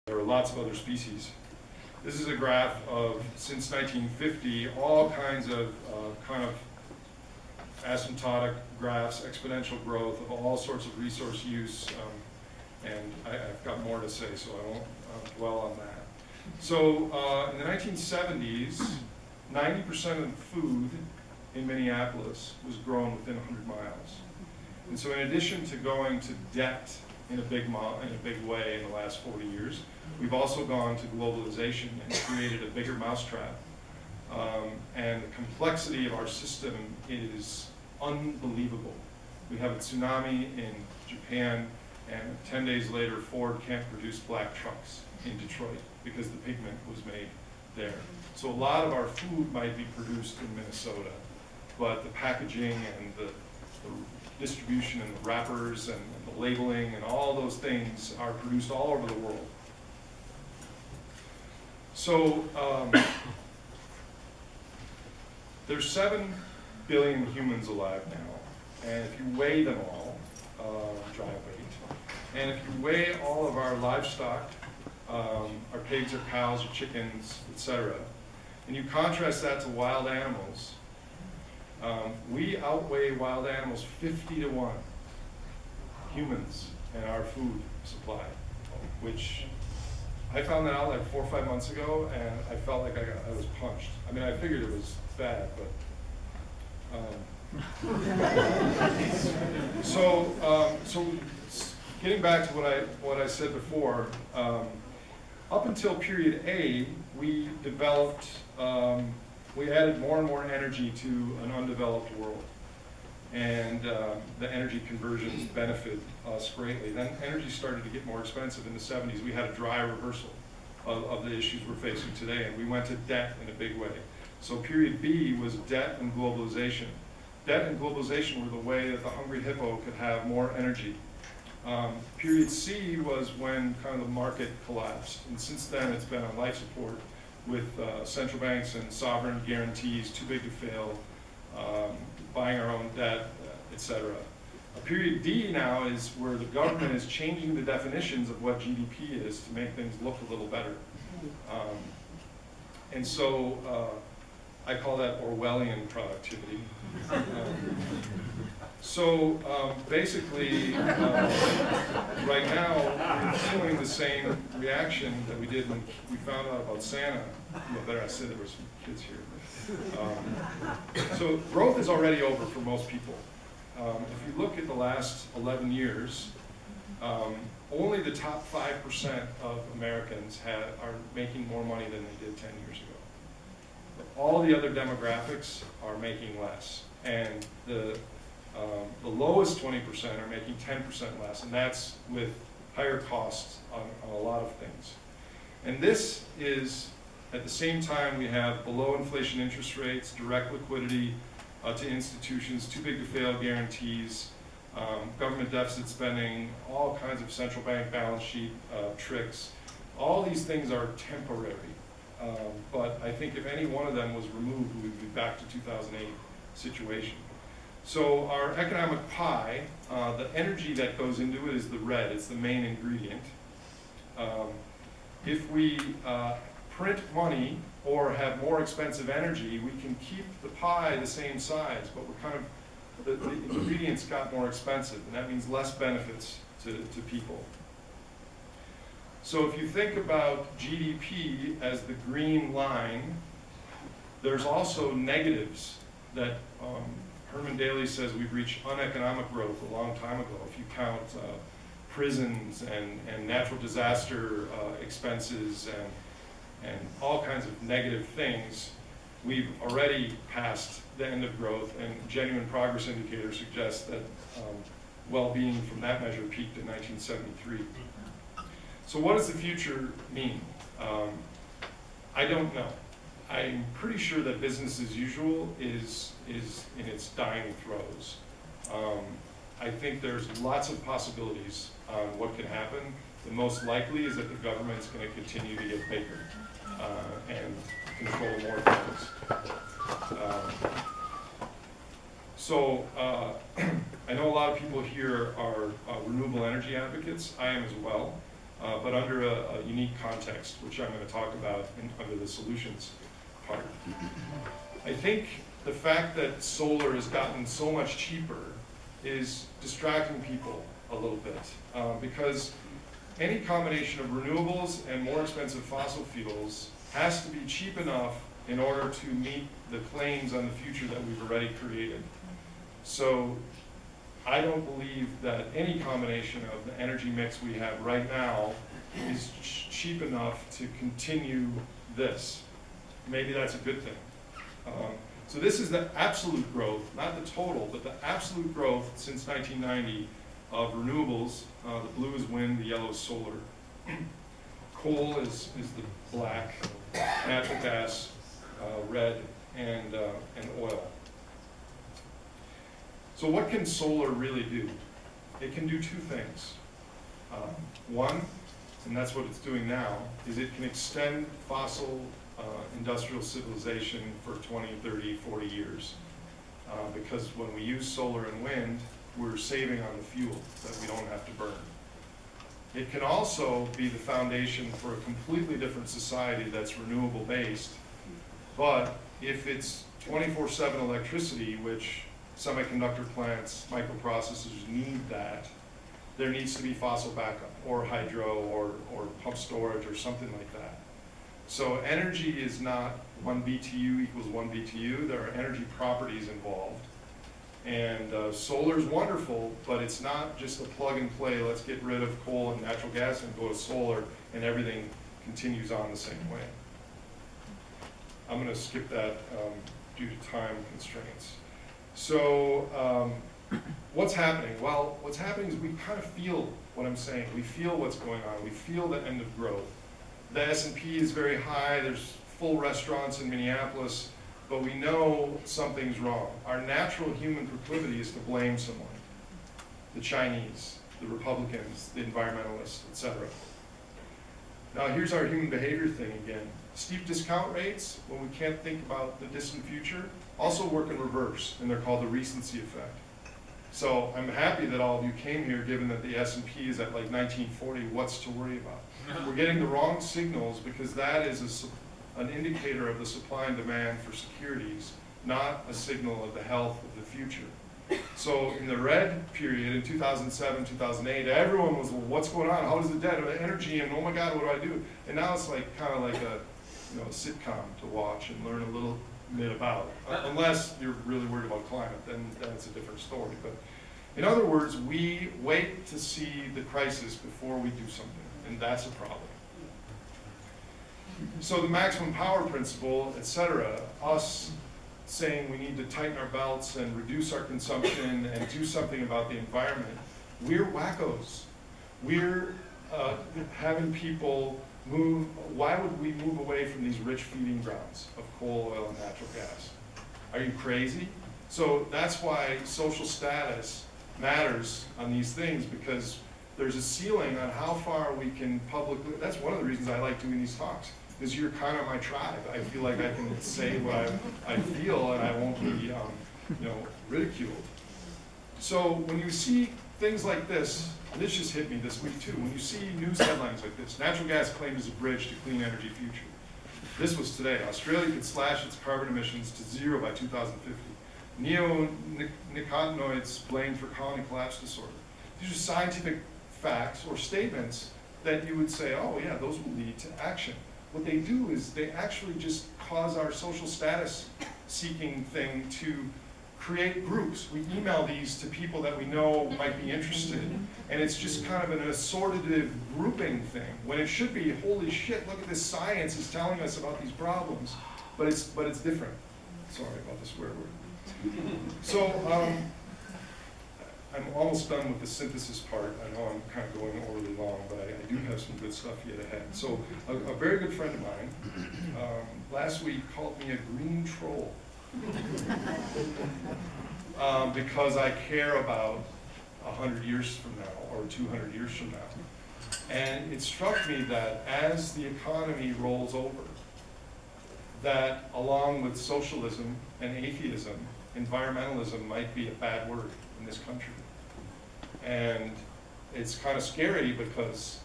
There are lots of other species. This is a graph of, since 1950, all kinds of kind of asymptotic graphs, exponential growth of all sorts of resource use, and I've got more to say, so I won't dwell on that. So in the 1970s, 90% of the food in Minneapolis was grown within 100 miles. And so in addition to going to debt in a big way in the last 40 years, we've also gone to globalization and created a bigger mousetrap. And the complexity of our system is unbelievable. We have a tsunami in Japan, and 10 days later, Ford can't produce black trucks in Detroit because the pigment was made there. So a lot of our food might be produced in Minnesota, but the packaging and the distribution and the wrappers and the labeling and all those things are produced all over the world. So there's 7 billion humans alive now, and if you weigh them all, dry weight, and if you weigh all of our livestock, our pigs, our cows, our chickens, etc., and you contrast that to wild animals, we outweigh wild animals 50 to 1, humans, and our food supply, which I found that out like 4 or 5 months ago, and I felt like I was punched. I mean, I figured it was bad, but so getting back to what I said before, up until period A, we developed, we added more and more energy to an undeveloped world, and the energy conversions benefit us greatly. Then energy started to get more expensive in the 70s. We had a dry reversal of the issues we're facing today, and we went to debt in a big way. So period B was debt and globalization. Debt and globalization were the way that the hungry hippo could have more energy. Period C was when kind of the market collapsed, and since then it's been on life support with central banks and sovereign guarantees, too big to fail, buying our own debt, etc. Period D now is where the government is changing the definitions of what GDP is to make things look a little better. And so I call that Orwellian productivity. Basically, right now, we're feeling the same reaction that we did when we found out about Santa. Well, better I said there were some kids here. So growth is already over for most people. If you look at the last 11 years, only the top 5% of Americans are making more money than they did 10 years ago. All the other demographics are making less, and the lowest 20% are making 10% less, and that's with higher costs on a lot of things. And this is, at the same time, we have below inflation interest rates, direct liquidity to institutions, too big to fail guarantees, government deficit spending, all kinds of central bank balance sheet tricks. All these things are temporary. But I think if any one of them was removed, we would be back to 2008 situation. So our economic pie, the energy that goes into it is the red. It's the main ingredient. If we print money or have more expensive energy, we can keep the pie the same size, but we're kind of, the ingredients got more expensive, and that means less benefits to people. So if you think about GDP as the green line, there's also negatives that Herman Daly says we've reached uneconomic growth a long time ago. If you count prisons and natural disaster expenses and all kinds of negative things, we've already passed the end of growth, and genuine progress indicators suggest that well-being from that measure peaked in 1973. So what does the future mean? I don't know. I'm pretty sure that business as usual is in its dying throes. I think there's lots of possibilities on what can happen. The most likely is that the government's going to continue to get bigger and control more things. I know a lot of people here are renewable energy advocates. I am as well. but under a unique context, which I'm going to talk about under the solutions part. I think the fact that solar has gotten so much cheaper is distracting people a little bit, because any combination of renewables and more expensive fossil fuels has to be cheap enough in order to meet the claims on the future that we've already created. So I don't believe that any combination of the energy mix we have right now is cheap enough to continue this. Maybe that's a good thing. So this is the absolute growth, not the total, but the absolute growth since 1990 of renewables. The blue is wind, the yellow is solar. Coal is the black, natural gas, red, and oil. So what can solar really do? It can do two things. One, and that's what it's doing now, is it can extend fossil industrial civilization for 20, 30, 40 years. Because when we use solar and wind, we're saving on the fuel that we don't have to burn. It can also be the foundation for a completely different society that's renewable based, but if it's 24/7 electricity, which semiconductor plants, microprocessors need that, there needs to be fossil backup, or hydro, or pump storage, or something like that. So energy is not 1 BTU equals 1 BTU, there are energy properties involved. And solar is wonderful, but it's not just a plug and play, let's get rid of coal and natural gas and go to solar, and everything continues on the same way. I'm going to skip that due to time constraints. So what's happening? Well, what's happening is we kind of feel what I'm saying. We feel what's going on. We feel the end of growth. The S&P is very high. There's full restaurants in Minneapolis, but we know something's wrong. Our natural human proclivity is to blame someone. The Chinese, the Republicans, the environmentalists, etc. Now here's our human behavior thing again. Steep discount rates, when we can't think about the distant future, also work in reverse, and they're called the recency effect. So I'm happy that all of you came here, given that the S&P is at like 1940, what's to worry about? We're getting the wrong signals because that is an indicator of the supply and demand for securities, not a signal of the health of the future. So in the red period, in 2007, 2008, everyone was, well, what's going on? How is the debt of energy? And oh my God, what do I do? And now it's like kind of like a sitcom to watch and learn a little bit about. Unless you're really worried about climate, then it's a different story. But in other words, we wait to see the crisis before we do something, and that's a problem. So the maximum power principle, etc., us saying we need to tighten our belts and reduce our consumption and do something about the environment, we're wackos. We're having people move. Why would we move away from these rich feeding grounds of coal, oil, and natural gas? Are you crazy? So that's why social status matters on these things, because there's a ceiling on how far we can publicly, that's one of the reasons I like doing these talks, because you're kind of my tribe. I feel like I can say what I feel and I won't be ridiculed. So when you see things like this just hit me this week too. When you see news headlines like this, natural gas claimed as a bridge to clean energy future. This was today. Australia could slash its carbon emissions to 0 by 2050. Neonicotinoids blamed for colony collapse disorder. These are scientific facts or statements that you would say, oh yeah, those will lead to action. What they do is they actually just cause our social status seeking thing to create groups. We email these to people that we know might be interested, and it's just kind of an assortative grouping thing, when it should be, holy shit, look at this science is telling us about these problems, but it's different. Sorry about the swear word. So I'm almost done with the synthesis part. I know I'm kind of going overly long, but I do have some good stuff yet ahead. So a very good friend of mine last week called me a green troll. Because I care about 100 years from now or 200 years from now. And it struck me that as the economy rolls over, that along with socialism and atheism, environmentalism might be a bad word in this country. And it's kind of scary because